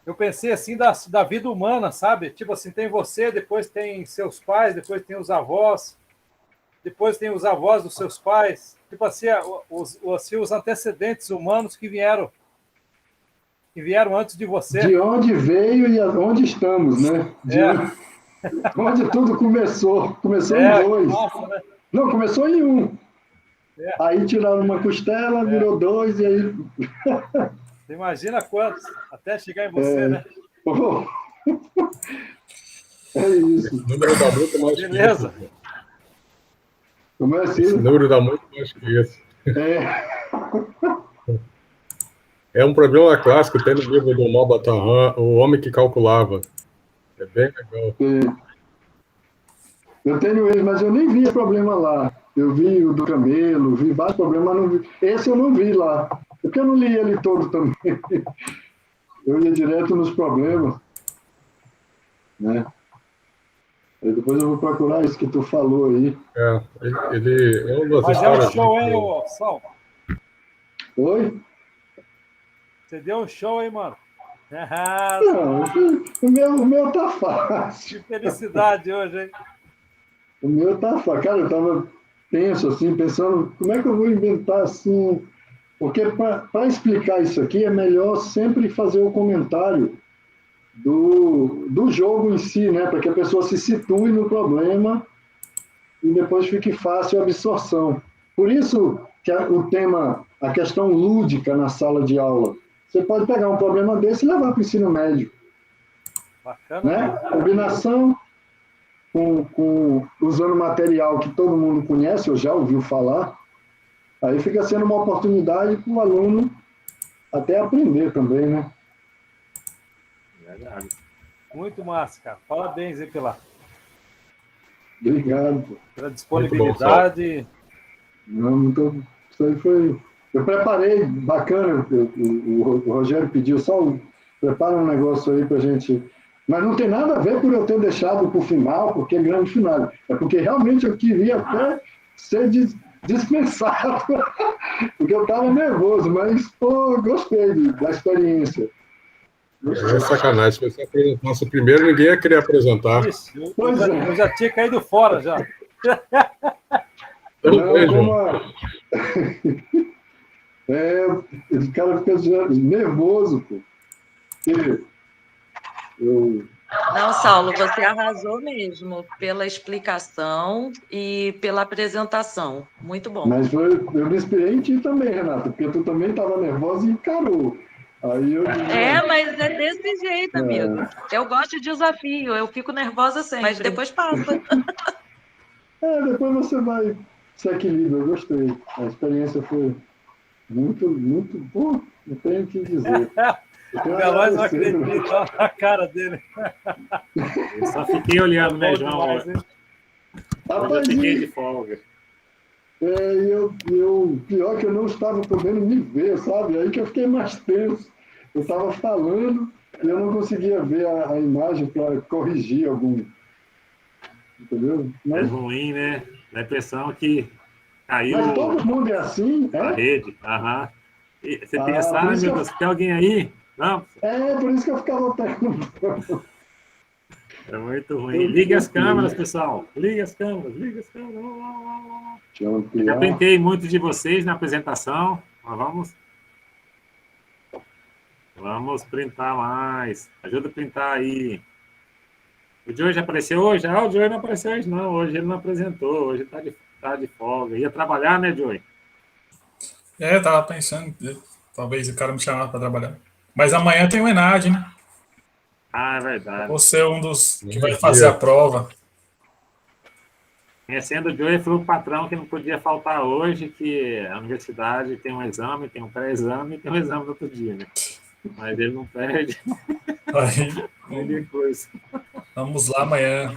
E: Eu pensei assim da vida humana, sabe? Tipo assim, tem você, depois tem seus pais, depois tem os avós, depois tem os avós dos seus pais. Tipo assim, os antecedentes humanos que vieram antes de você.
F: De onde veio e onde estamos, né? Onde tudo começou. Começou em dois.
E: Nossa, né?
F: Não, começou em um.
E: É.
F: Aí tiraram uma costela, virou dois, e aí.
E: Você imagina quantos, até chegar em você, né?
F: Oh, é isso.
C: O número dá muito mais que
E: Beleza.
C: isso.
F: Como é
C: Esse
F: assim?
C: número dá muito mais que isso.
F: É,
C: É um problema clássico, tem no livro do Malbataan, O Homem que Calculava. É bem legal.
F: eu tenho ele, mas eu nem vi esse problema lá. Eu vi o do camelo, vi vários problemas, mas não vi. Esse eu não vi lá. Porque eu não li ele todo também. Eu ia direto nos problemas. Né? Aí depois eu vou procurar isso que tu falou aí.
C: Ele é uma das
E: Mas é um
C: histórias.
E: show, hein, ô Saulo?
F: Oi?
E: Você deu um show, hein, mano?
F: Não, o meu tá fácil.
E: Que felicidade hoje, hein?
F: O meu tá fácil. Cara, eu tava tenso, assim, pensando como é que eu vou inventar assim. Porque para explicar isso aqui é melhor sempre fazer o comentário do jogo em si, né? Para que a pessoa se situe no problema e depois fique fácil a absorção. Por isso que o tema, a questão lúdica na sala de aula. Você pode pegar um problema desse e levar para o ensino médio.
E: Bacana.
F: Né? Combinação usando material que todo mundo conhece ou já ouviu falar, aí fica sendo uma oportunidade para o aluno até aprender também, né?
A: Verdade.
E: Muito massa, cara. Parabéns aí pela
F: Obrigado.
E: disponibilidade.
F: Não, isso aí foi... Eu preparei, bacana, o Rogério pediu só prepara um negócio aí para a gente... Mas não tem nada a ver por eu ter deixado para o final, porque é grande final. É porque realmente eu queria até ser dispensado, porque eu estava nervoso, mas pô, gostei da experiência.
C: É sacanagem. Se você apresentasse primeiro, ninguém ia querer apresentar.
E: Isso, eu já tinha caído fora já.
C: Então,
F: Não,
C: vejam.
F: O cara fica nervoso, pô.
B: Não, Saulo, você arrasou mesmo pela explicação e pela apresentação. Muito bom.
F: Mas eu me inspirei em ti também, Renata, porque tu também estava nervosa e encarou. Aí eu...
B: Mas é desse jeito, amigo. Eu gosto de desafio, eu fico nervosa sempre, mas depois passa.
F: Depois você vai se equilibra, eu gostei. A experiência foi muito, muito... Pô, não tenho o que dizer.
E: O Veloz não acredita na cara dele.
A: Eu só fiquei olhando, né, João?
E: Demais, hein?
A: Hoje eu fiquei de folga.
F: Pior que eu não estava podendo me ver, sabe? Aí que eu fiquei mais tenso. Eu estava falando e eu não conseguia ver a imagem para corrigir algum. Entendeu?
A: É ruim, né? Dá a impressão que caiu
F: Mas todo mundo é assim,
A: a
F: é?
A: rede. Aham. E você pensa,
F: por
A: meu
F: isso que
A: Deus, tem alguém aí? Não,
F: por isso que eu ficava perguntando.
A: é muito ruim. Ligue as câmeras, pessoal. Ligue as câmeras, ligue as câmeras.
F: Deixa eu ampliar.
A: Já printei muito de vocês na apresentação, mas vamos printar mais. Ajuda a printar aí. O Joey já apareceu hoje? O Joey não apareceu hoje, não. Hoje ele não apresentou. Hoje tá de folga. Ia trabalhar, né, Joey?
G: Eu tava pensando, talvez o cara me chamasse para trabalhar. Mas amanhã tem o ENAD, né?
A: É verdade.
G: Você é um dos que vai fazer a prova.
A: Conhecendo o Joey, foi o patrão que não podia faltar hoje, que a universidade tem um exame, tem um pré-exame e tem um exame no outro dia, né? Mas ele não perde
G: Aí,
A: nem depois.
G: vamos lá amanhã.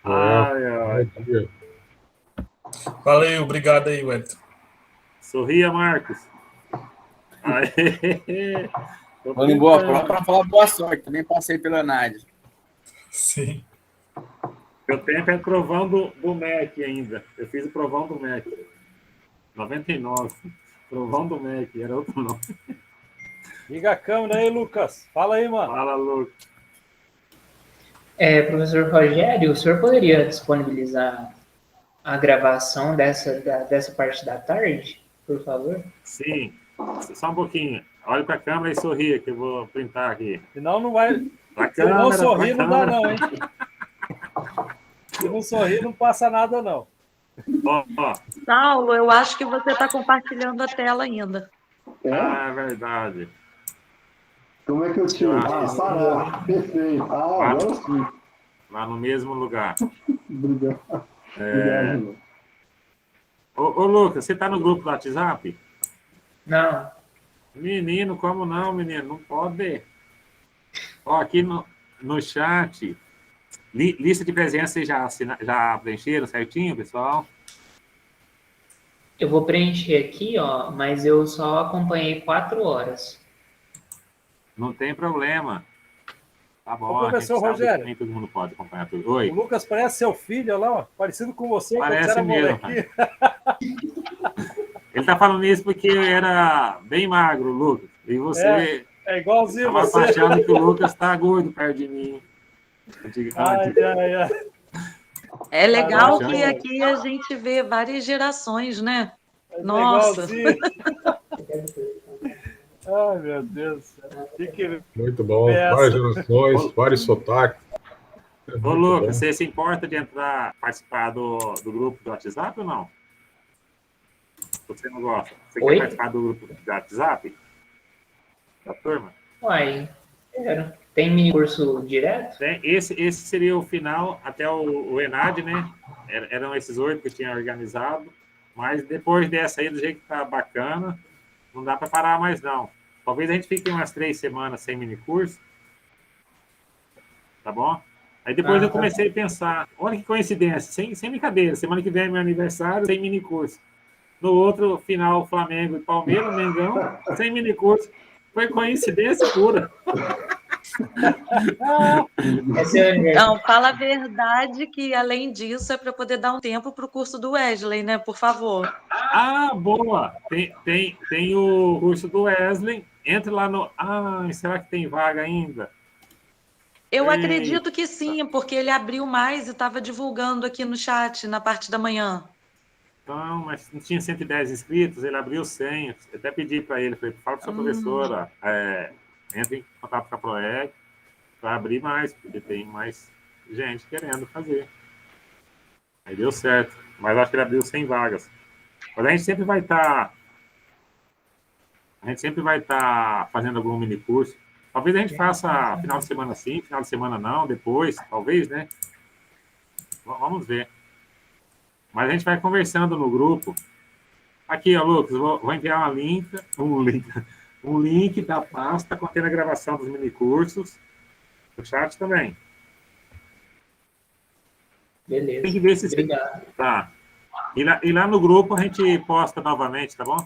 A: Ai, ai.
C: Bom dia.
G: Valeu, obrigado aí, Wellington.
A: Sorria, Marcos. Aê. Tô
D: Vamos em boa
A: tentando.
D: prova para falar boa sorte. Também passei pela Nádia.
G: Sim.
A: Meu tempo é provão do MEC ainda. Eu fiz o provão do MEC. 99. Provão do MEC, era outro nome.
E: Liga a câmera aí, Lucas. Fala aí, mano.
A: Fala, Lucas.
H: Professor Rogério, o senhor poderia disponibilizar a gravação dessa parte da tarde, por favor?
A: Sim. Só um pouquinho. Olha para a câmera e sorria, que eu vou printar aqui.
E: Senão não vai.
A: Pra
E: Se não sorrir,
A: pra
E: não dá,
A: câmera.
E: não, hein? Se não sorrir, não passa nada, não.
A: Ó.
B: Saulo, eu acho que você está compartilhando a tela ainda.
A: É verdade.
F: Como é que eu tiro?
A: Eu acho que
F: Parou. Perfeito. Agora sim.
A: Lá no mesmo lugar.
F: Obrigado. Obrigado.
A: Ô, Lucas, você tá no grupo do WhatsApp?
H: Não.
A: Menino, como não, menino? Não pode. Ó, aqui no chat, lista de presença, vocês já preencheram certinho, pessoal?
H: Eu vou preencher aqui, ó, mas eu só acompanhei 4 horas.
A: Não tem problema. Tá bom,
E: Ô, professor
A: a gente sabe
E: Rogério.
A: que nem todo mundo pode acompanhar tudo. Oi.
E: O Lucas parece seu filho, olha lá, ó, parecido com você quando
A: Parece
E: você era
A: mesmo,
E: moleque.
A: Ele tá falando isso porque eu era bem magro, Lucas. E você
E: É igualzinho
A: tava
E: você.
A: achando que o Lucas tá gordo perto de mim.
E: Ai.
B: É legal
A: Caramba.
B: que aqui a gente vê várias gerações, né?
E: É
B: Nossa.
E: igualzinho. Ai, meu Deus do céu. Que
C: Muito bom.
E: Essa.
C: Várias gerações, vários sotaques. É
A: Ô,
C: muito
A: Lucas,
C: bom.
A: você se importa de participar do grupo do WhatsApp ou não? Você não gosta? Você
H: Oi?
A: quer participar do grupo do WhatsApp? Da turma?
H: Uai, quero. Tem mini curso direto?
A: Esse seria o final, até o ENAD, né? Eram esses 8 que eu tinha organizado. Mas depois dessa aí, do jeito que tá bacana, não dá para parar mais, não. Talvez a gente fique umas 3 semanas sem mini curso. Tá bom? Aí depois eu comecei a pensar, olha que coincidência, sem brincadeira, semana que vem é meu aniversário, sem mini curso. No outro final, Flamengo e Palmeiras, Mengão, sem mini curso. Foi coincidência pura.
B: Não, fala a verdade que, além disso, é para poder dar um tempo para o curso do Wesley, né? Por favor.
A: Ah, boa! Tem o curso do Wesley. Entre lá no... Ah, será que tem vaga ainda?
B: Eu
A: Eita.
B: acredito que sim, porque ele abriu mais e estava divulgando aqui no chat, na parte da manhã.
A: Então, mas não tinha 110 inscritos, ele abriu 100. Eu até pedi para ele, falei, fala para sua professora, entre em contato com a PROEC para abrir mais, porque tem mais gente querendo fazer. Aí deu certo, mas acho que ele abriu 100 vagas. Mas a gente sempre vai estar fazendo algum mini curso. Talvez a gente faça final de semana sim, final de semana não, depois, talvez, né? Vamos ver. Mas a gente vai conversando no grupo. Aqui, ó, Lucas, vou enviar um link da pasta contendo a gravação dos minicursos. No chat também.
H: Beleza.
A: Tem que ver se...
H: Obrigado.
A: Tá. E lá no grupo a gente posta novamente, tá bom?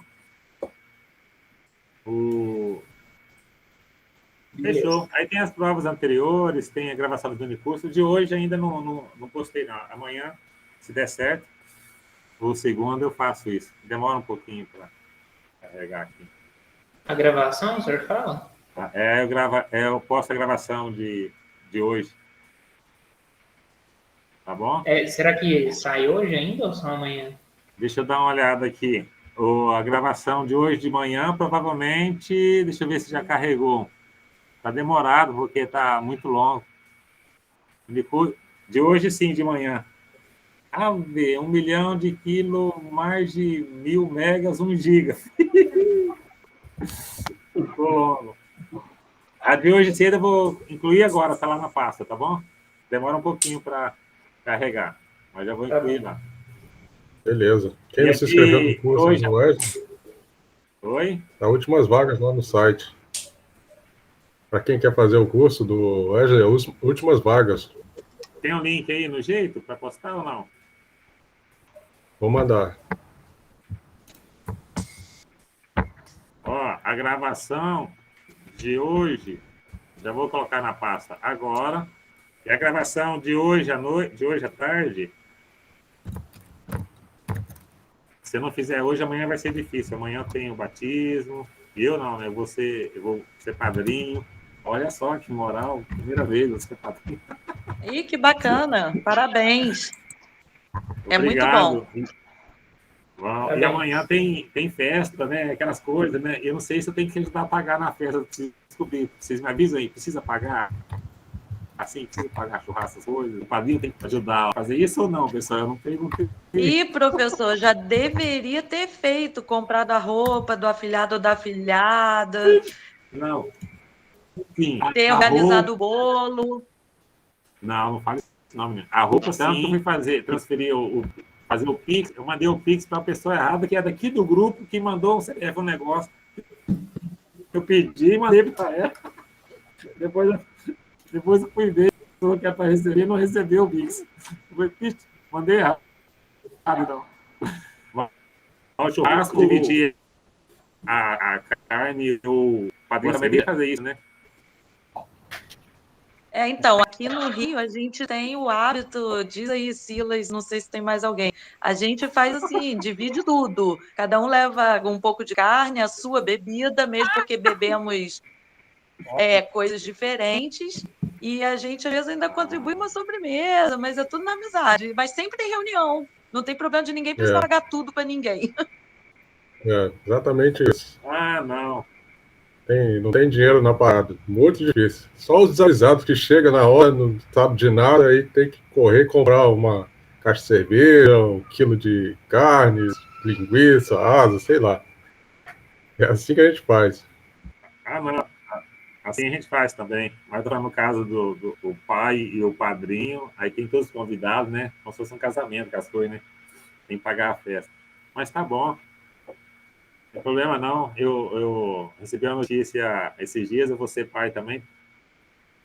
A: Fechou. Aí tem as provas anteriores, tem a gravação dos minicursos. De hoje ainda não postei, não. Amanhã, se der certo, ou segunda, eu faço isso. Demora um pouquinho para carregar aqui.
H: A gravação, o senhor fala?
A: Tá? Eu posto a gravação de hoje. Tá bom?
H: Será que sai hoje ainda ou só amanhã?
A: Deixa eu dar uma olhada aqui. A gravação de hoje de manhã, provavelmente, deixa eu ver se já carregou. Tá demorado, porque tá muito longo. De hoje, sim, de manhã. 1 milhão de quilos, mais de 1000 megas, 1 giga. Ficou longo. A de hoje cedo eu vou incluir agora, tá lá na pasta, tá bom? Demora um pouquinho para carregar, mas já vou incluir lá.
C: Beleza. Quem não se inscreveu no curso
A: hoje...
C: do Wesley?
A: Oi?
C: As últimas vagas lá no site. Para quem quer fazer o curso do Wesley, as últimas vagas.
A: Tem um link aí no jeito para postar ou não?
C: Vou mandar.
A: Ó, a gravação de hoje, já vou colocar na pasta agora. E a gravação de hoje à noite, de hoje à tarde, se eu não fizer hoje, amanhã vai ser difícil. Amanhã tem o batismo. Eu não, né? Eu vou ser padrinho. Olha só que moral, primeira vez eu ser padrinho.
B: Ih, que bacana. Parabéns. É muito
A: Obrigado.
B: bom.
A: Bom, e amanhã tem festa, né? Aquelas coisas, né? Eu não sei se eu tenho que ajudar a pagar na festa. Eu preciso descobrir. Vocês me avisam aí, precisa pagar? Assim, precisa pagar churrasco, essas coisas? O padrinho tem que ajudar a fazer isso ou não, pessoal? Eu não perguntei.
B: E, professor, já deveria ter feito, comprado a roupa do afilhado ou da afilhada,
A: Não. Sim,
B: ter
A: a
B: organizado
A: roupa...
B: o bolo.
A: Não fale isso não, menino. A roupa, sim. Eu fui transferir fazer o Pix, eu mandei o Pix para a pessoa errada, que é daqui do grupo, que mandou um negócio. Eu pedi e mandei para ela. Depois eu fui ver a pessoa que é para receber, não recebeu o Pix. Mandei errado. Então. O churrasco, dividir a carne, o padrinho também devia fazer isso, né?
B: Então, aqui no Rio a gente tem o hábito, diz aí, Silas, não sei se tem mais alguém, a gente faz assim, divide tudo. Cada um leva um pouco de carne, a sua bebida, mesmo porque bebemos coisas diferentes, e a gente às vezes ainda contribui uma sobremesa, mas é tudo na amizade. Mas sempre tem reunião, não tem problema de ninguém precisar pagar tudo para ninguém.
C: Exatamente isso.
A: Ah, não.
C: Não tem dinheiro na parada. Muito difícil. Só os desavisados que chegam na hora, não sabe de nada, aí tem que correr comprar uma caixa de cerveja, 1 quilo de carne, linguiça, asa, sei lá. É assim que a gente faz.
A: Ah, não. Assim a gente faz também. Mas no caso do pai e o padrinho, aí tem todos os convidados, né? Como se fosse um casamento, com as coisas, né? Tem que pagar a festa. Mas tá bom. Não tem problema não. Eu recebi uma notícia esses dias, eu vou ser pai também.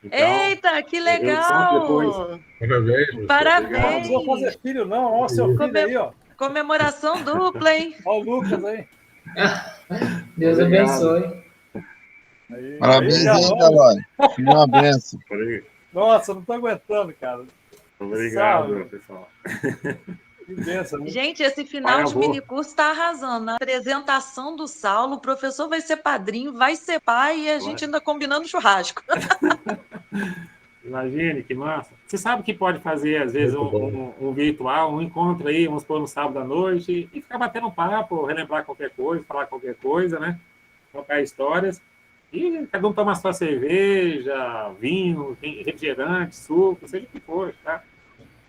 A: Então,
B: eita, que legal!
C: Parabéns.
B: Parabéns!
E: Não precisa fazer filho, não. Olha o seu filho aí, ó.
B: Comemoração dupla, hein?
E: Olha o Lucas aí.
H: Deus abençoe.
E: Aí.
I: Parabéns aí, Calói. Filho, uma benção.
E: Nossa, não tô aguentando, cara.
A: Obrigado, pessoal.
E: Que benção, né?
B: Gente, esse final de minicurso está arrasando. Na apresentação do Saulo, o professor vai ser padrinho, vai ser pai e a gente ainda combinando churrasco.
A: Imagine, que massa. Você sabe que pode fazer, às vezes, um virtual, um encontro aí, vamos pôr no sábado à noite, e ficar batendo papo, relembrar qualquer coisa, falar qualquer coisa, né? Contar histórias. E cada um toma sua cerveja, vinho, refrigerante, suco, seja o que for, tá?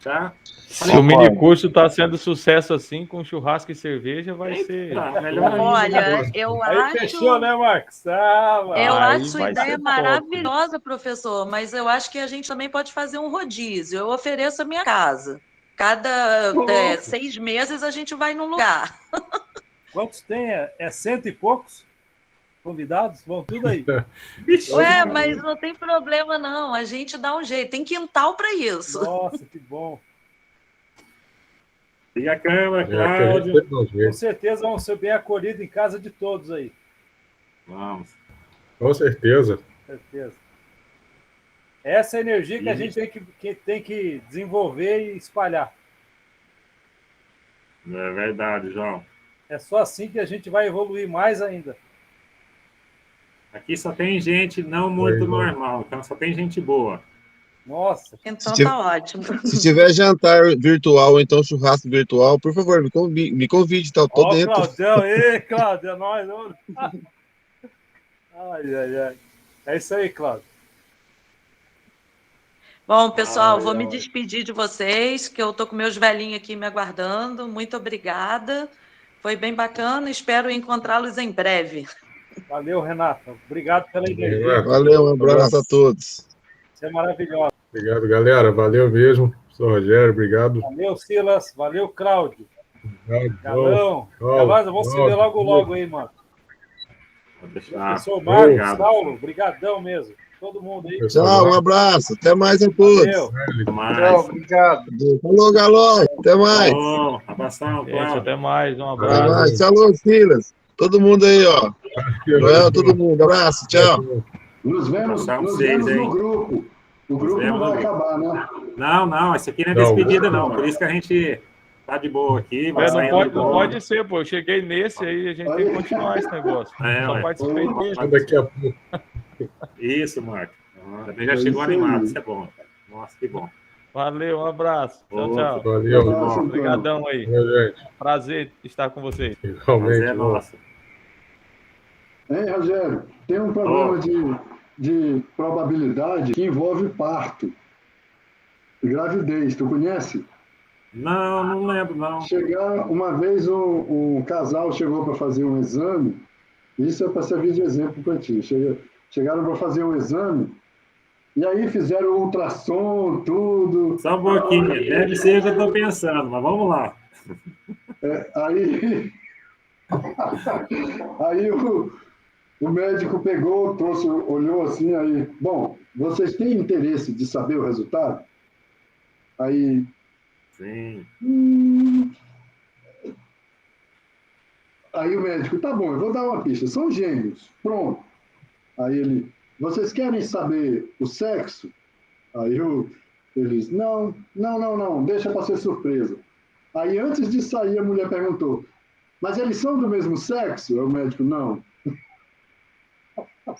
A: Já.
J: Se o minicurso está sendo sucesso assim, com churrasco e cerveja, vai ser.
A: Melhor ainda.
B: Olha, eu acho.
E: Fechou, né, Marcos?
B: Eu acho sua ideia maravilhosa, professor, mas eu acho que a gente também pode fazer um rodízio. Eu ofereço a minha casa. Cada 6 meses a gente vai num lugar.
E: Quantos tem? É 100 e poucos convidados? Vão tudo aí.
B: Ué, mas não tem problema, não. A gente dá um jeito. Tem quintal para isso.
E: Nossa, que bom.
A: E a câmera, Cláudio.
E: Com certeza vão ser bem acolhidos em casa de todos aí.
A: Vamos.
C: Com certeza.
E: Com certeza. Essa é a energia que a gente tem que desenvolver e espalhar.
A: É verdade, João.
E: É só assim que a gente vai evoluir mais ainda.
A: Aqui só tem gente não muito normal, então só tem gente boa.
E: Nossa.
B: Então tá ótimo.
I: Se tiver jantar virtual ou então churrasco virtual, por favor, me convide, tá? Eu tô dentro.
E: Claudião, ei, Cláudio, é nóis. Ai. É isso aí, Cláudio.
B: Bom, pessoal, vou me despedir de vocês, que eu tô com meus velhinhos aqui me aguardando. Muito obrigada. Foi bem bacana. Espero encontrá-los em breve.
E: Valeu, Renata. Obrigado pela energia.
I: Valeu, um abraço a todos.
E: Você é maravilhosa.
C: Obrigado, galera. Valeu mesmo. Sou Rogério, obrigado.
E: Valeu, Silas. Valeu, Cláudio.
C: Obrigado.
E: Galão. Vamos se ver logo aí, mano.
A: Vou deixar.
E: Professor Marcos,
A: Obrigado.
E: Saulo, brigadão mesmo. Todo mundo aí.
I: Tchau, um abraço. Até mais a todos.
E: Valeu.
A: Até mais.
E: Tchau, obrigado.
I: Falou, Galó. Até mais.
A: Falou, abração,
J: Gente,
A: Cláudio.
J: até mais. Um
I: Até
J: abraço.
I: mais. Tchau, Silas. Todo mundo aí, ó. Joel, todo mundo. Abraço, tchau.
F: Nos vemos,
A: Abração pra
F: nos
A: vocês,
F: vemos no
A: hein?
F: grupo. O grupo não
A: vemos
F: vai
A: no grupo.
F: acabar, né?
A: Não, isso aqui não é
C: Não,
A: despedida, não. Por isso que a gente tá de boa aqui. Vai
J: Não
A: saindo
J: pode,
A: do
J: não
A: bolo.
J: pode ser, pô. Eu cheguei nesse aí, a gente tem que continuar esse negócio. Só
A: ué.
J: participei dele.
C: Daqui a pouco.
A: Isso, Marco. Também já
F: É
A: chegou
F: isso aí.
A: animado. Isso é bom, cara. Nossa, que bom.
J: Valeu, um abraço. Tchau, tchau.
C: Valeu.
F: Um abraço, então.
J: Obrigadão aí.
C: Valeu, gente.
J: Prazer estar com vocês.
A: Mas
C: Igualmente.
A: é nossa.
F: Hein, Rogério? Tem um problema de probabilidade que envolve parto. Gravidez, tu conhece?
A: Não lembro, não.
F: Uma vez um casal chegou para fazer um exame, isso é para servir de exemplo para ti. Chegaram para fazer um exame, e aí fizeram o ultrassom, tudo.
A: Só um pouquinho. Deve ser o que eu estou pensando, mas vamos lá.
F: Aí o médico pegou, olhou assim, aí, bom, vocês têm interesse de saber o resultado? Aí,
A: Sim.
F: Aí o médico, tá bom, eu vou dar uma pista, são gêmeos, pronto. Aí ele, vocês querem saber o sexo? Aí eles, não, deixa para ser surpresa. Aí antes de sair a mulher perguntou, mas eles são do mesmo sexo? Aí o médico, não.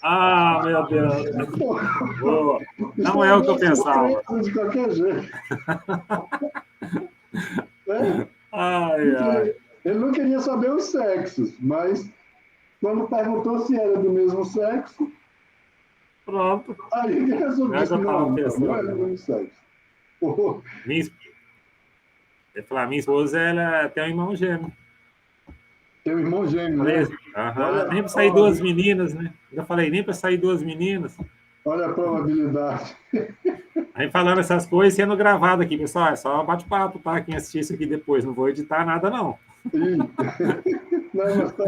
A: Ah, meu Deus. Boa. Não é o que eu pensava.
F: De qualquer jeito.
A: Ai.
F: Ele não queria saber os sexos, mas quando perguntou se era do mesmo sexo,
A: pronto.
F: Aí ele resolveu assim, não é do mesmo sexo.
A: Minha esposa, ela tem um irmão gêmeo.
F: Tem um irmão gêmeo, né?
A: Nem para sair duas meninas, né? Eu falei, nem para sair duas meninas.
F: Olha a probabilidade.
A: Aí falando essas coisas, sendo gravado aqui, pessoal, é só bate-papo, tá? Quem assistir isso aqui depois, não vou editar nada, não.
F: Não, mas tá.